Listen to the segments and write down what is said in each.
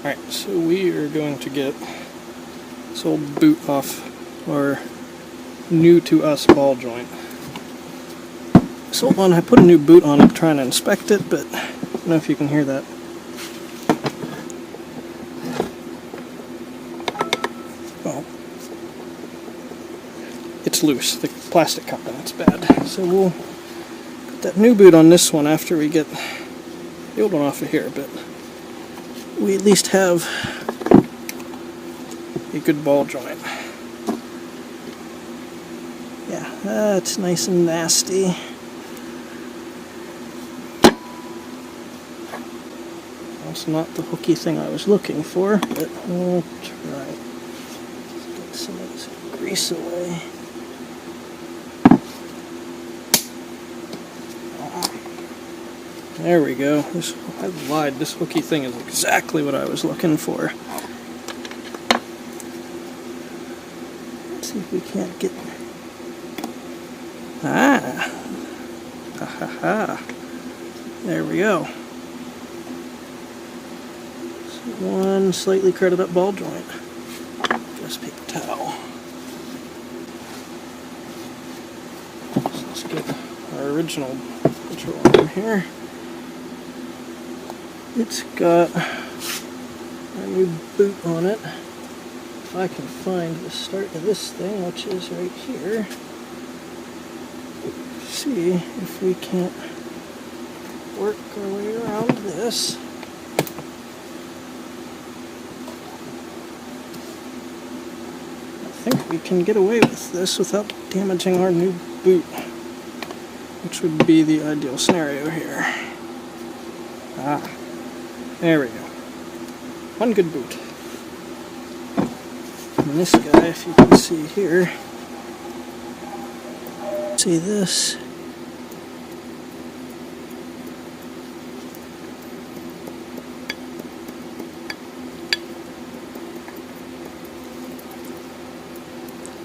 Alright, so we are going to get this old boot off our new to us ball joint. This old one, I put a new boot on it trying to inspect it, but I don't know if you can hear that. Oh. It's loose, the plastic cupping, it's bad. So we'll put that new boot on this one after we get the old one off of here, but we at least have a good ball joint. Yeah, that's nice and nasty. That's not the hooky thing I was looking for, but we'll try. Let's get some of this grease away. There we go. I lied. This hooky thing is exactly what I was looking for. Let's see if we can't get... Ah! Ha ha ha! There we go. So one slightly cracked up ball joint. Just paper towel. So let's get our original control arm here. It's got a new boot on it. If I can find the start of this thing, which is right here, see if we can't work our way around this. I think we can get away with this without damaging our new boot, which would be the ideal scenario here. Ah. There we go. One good boot. And this guy, if you can see here, see this?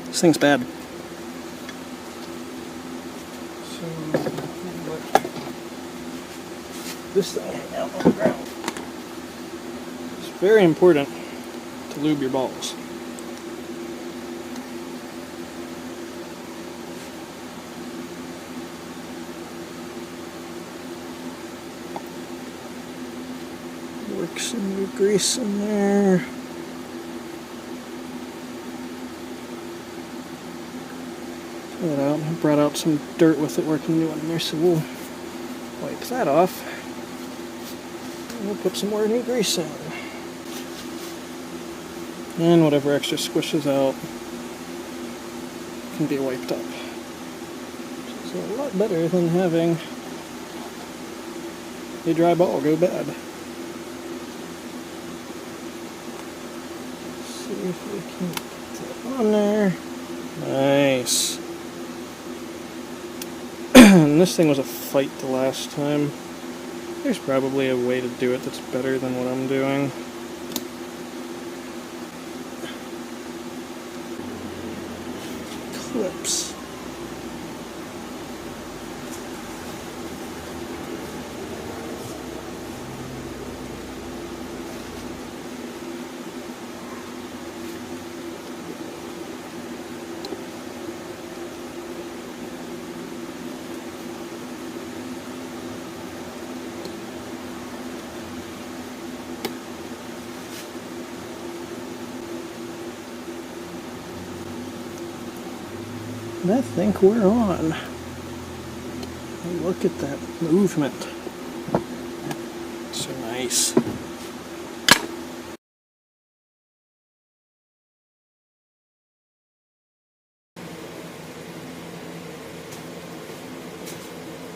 This thing's bad. So, let this thing hang out on the ground. Very important to lube your balls. Work some new grease in there. Try that out. I brought out some dirt with it working new in there, so we'll wipe that off. And we'll put some more new grease in. And whatever extra squishes out can be wiped up. Which is a lot better than having a dry ball go bad. Let's see if we can get that on there. Nice. And this thing was a fight the last time. There's probably a way to do it that's better than what I'm doing. Clips. And I think we're on. Look at that movement. So nice.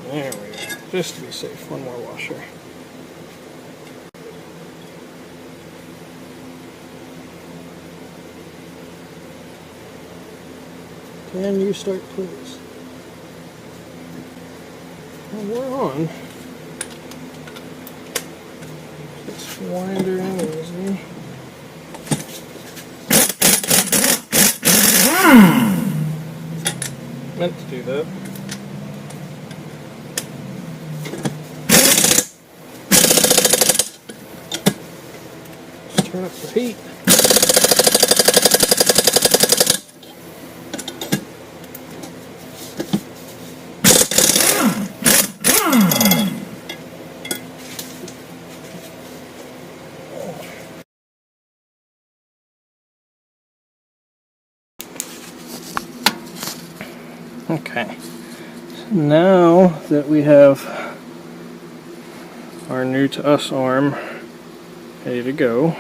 There we go. Just to be safe, one more washer. Can you start, please? And we're on. Just wandering easy. Meant to do that. Turn up the heat. Okay, so now that we have our new to us arm ready to go,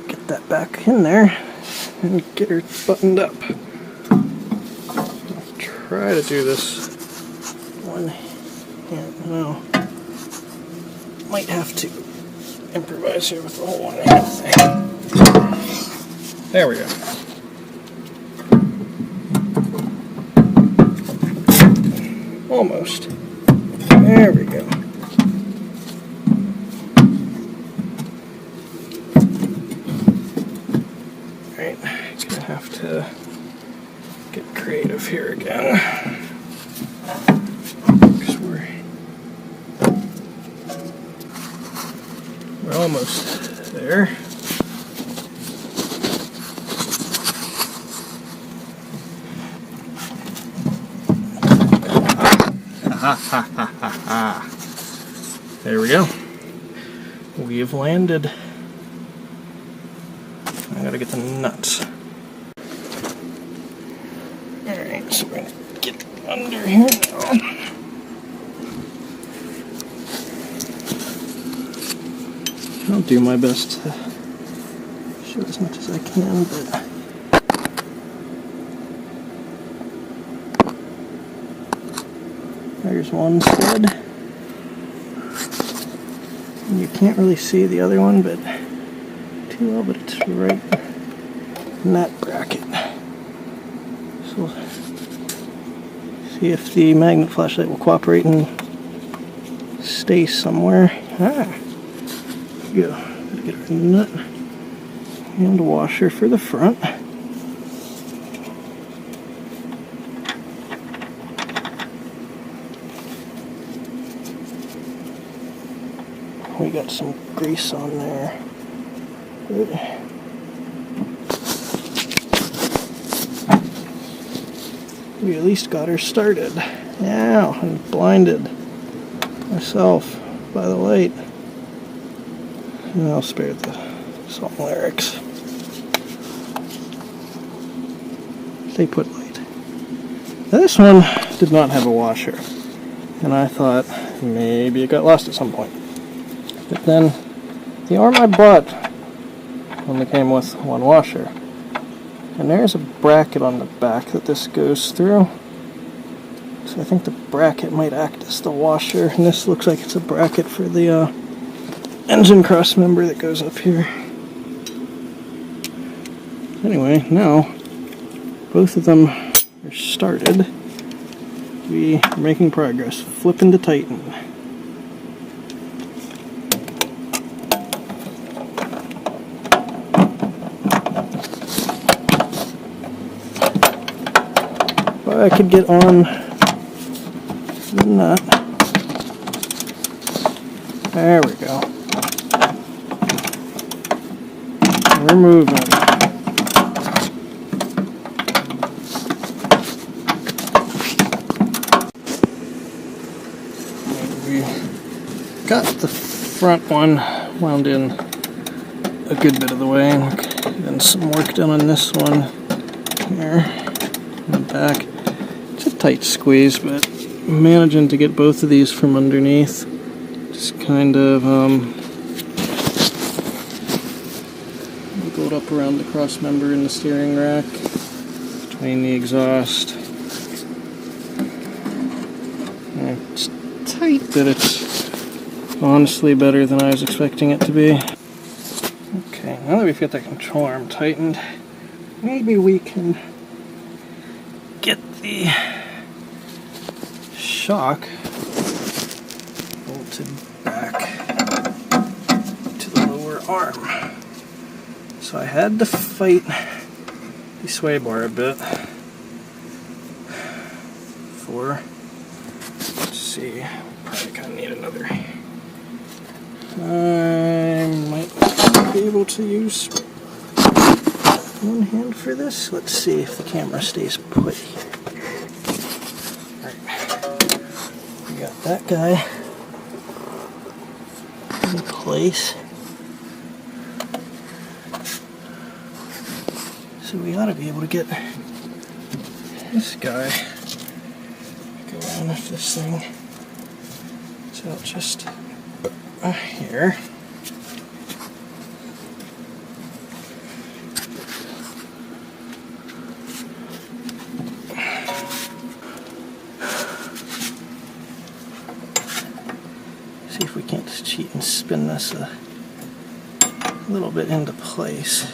get that back in there and get her buttoned up. I'll try to do this one hand. Well, might have to improvise here with the whole one hand thing. There we go. Almost. There we go. Alright, gonna have to get creative here again. Because we're almost there. There we go. We've landed. I gotta get the nuts. Alright, so we're gonna get under here now. I'll do my best to show as much as I can, but there's one stud. And you can't really see the other one but too well, but it's right in that bracket. So we'll see if the magnet flashlight will cooperate and stay somewhere. There we go. Gotta get our nut and washer for the front. We got some grease on there. Good. We at least got her started. Now I'm blinded myself by the light. And I'll spare the salt lyrics. They put light. Now this one did not have a washer, and I thought maybe it got lost at some point. But then the arm I bought only came with one washer, and there's a bracket on the back that this goes through. So I think the bracket might act as the washer, and this looks like it's a bracket for the engine cross member that goes up here. Anyway, now both of them are started. We are making progress. Flipping to tighten. If I could get on the nut. There we go. We're moving. We got the front one wound in a good bit of the way, and then some work done on this one here in the back. It's a tight squeeze, but managing to get both of these from underneath. Just kind of go up around the cross member in the steering rack, between the exhaust. And it's tight, but it's honestly better than I was expecting it to be. Okay, now that we've got that control arm tightened, maybe we can get the shock bolted back to the lower arm. So I had to fight the sway bar a bit for, let's see, probably kind of need another. I might be able to use one hand for this. Let's see if the camera stays put here. Alright, we got that guy in place. So we ought to be able to get this guy going with this thing. So just here. See if we can't just cheat and spin this a little bit into place.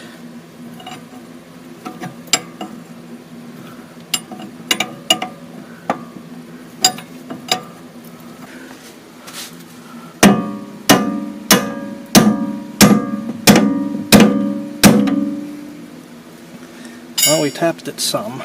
Well, we tapped it some.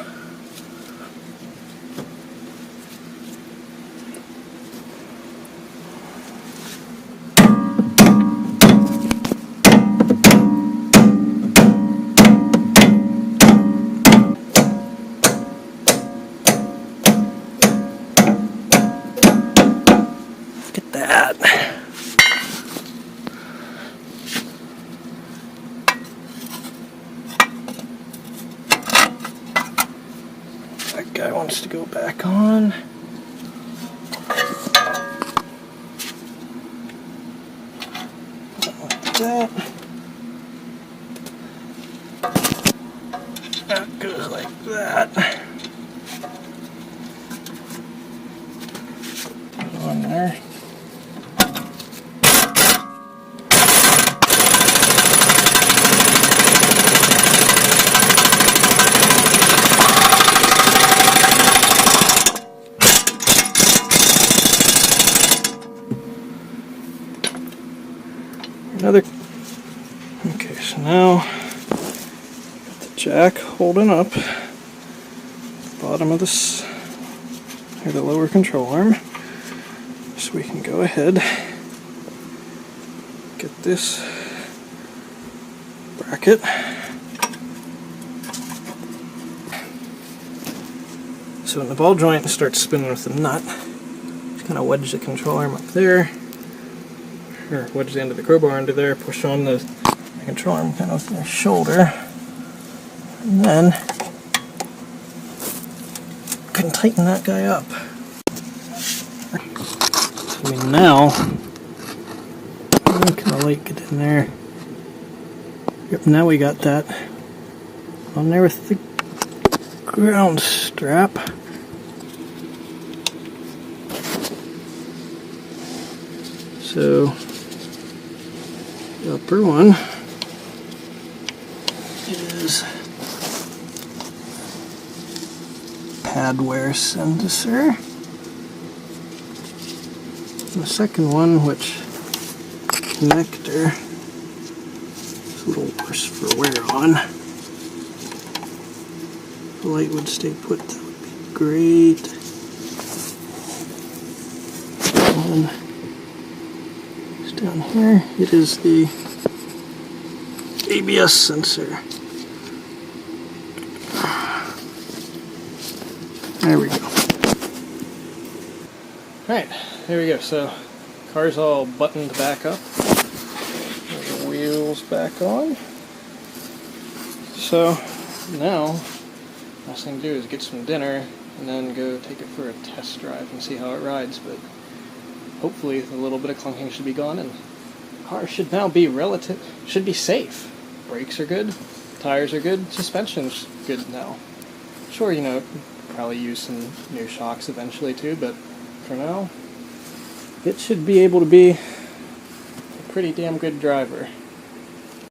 Look at that. That guy wants to go back on. Like that. That goes like that. Put it on there. Another. Okay, so now got the jack holding up the bottom of this, or the lower control arm, so we can go ahead, get this bracket. So when the ball joint starts spinning with the nut, just kind of wedge the control arm up there. Or wedge the end of the crowbar into there, push on the control arm kind of with your shoulder, and then you can tighten that guy up. So we now kind of like it in there. Yep, now we got that on there with the ground strap. So the upper one is pad wear sensor. And the second one, which connector is a little worse for wear on. If the light would stay put, that would be great. And down here, it is the ABS sensor. There we go. Alright, there we go. So, car's all buttoned back up. The wheels back on. So, now, last thing to do is get some dinner and then go take it for a test drive and see how it rides. But hopefully a little bit of clunking should be gone, and the car should now be should be safe. Brakes are good, tires are good, suspension's good now. Sure, you know, probably use some new shocks eventually too, but for now, it should be able to be a pretty damn good driver.